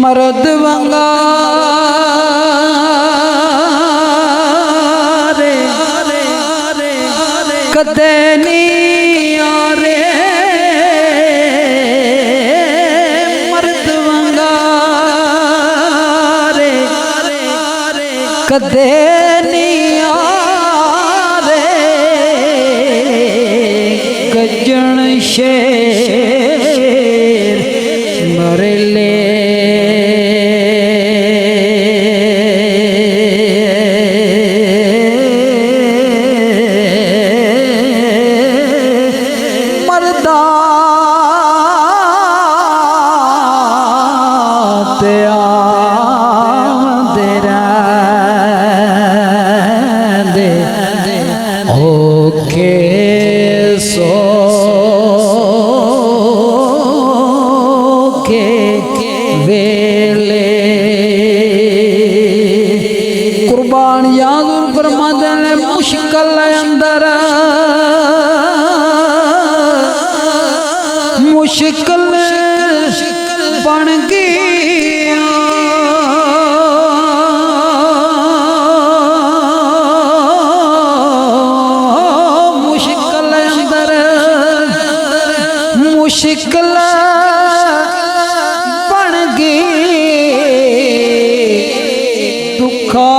मर्द वंगारे कदे नहीं आरे मर्द वंगारे कदे नहीं आरे गजन शेर मरले कुर्बान यादुल फरमादन मुश्किल अंदर मुश्किल बन गई मुश्किल अंदर मुश्किल बन गई दुखा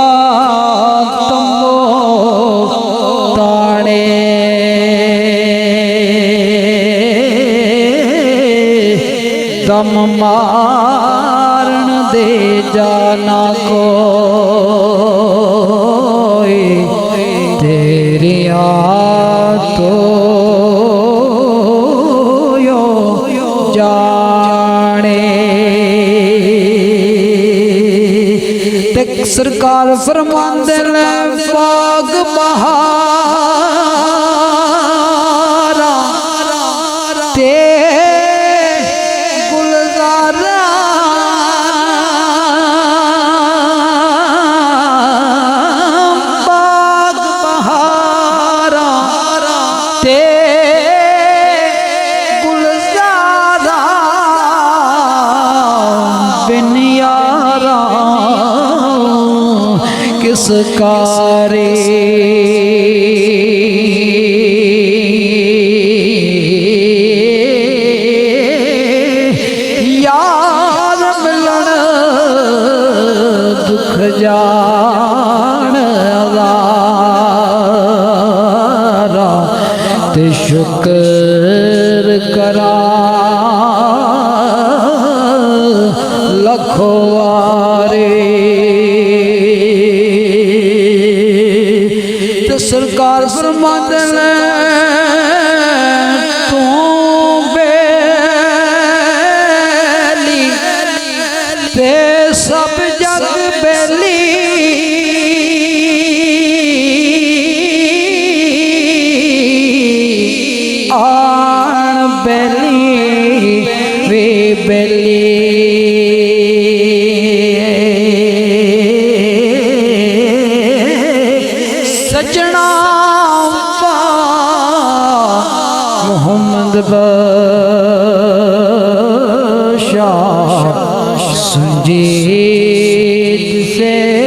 दम मारन दे जाना को तेरी तो यो जाने तक सरकार फरमांदे ने बाग बहारा ते किस कारी यार मिलन दुख जान अज़ारा ते शुक्र करा लखो वारे सरकार फरमाते ने तू बेली ते सब जग बेली आन बेली वे बेली सजना मोहम्मद बशाह संजीद से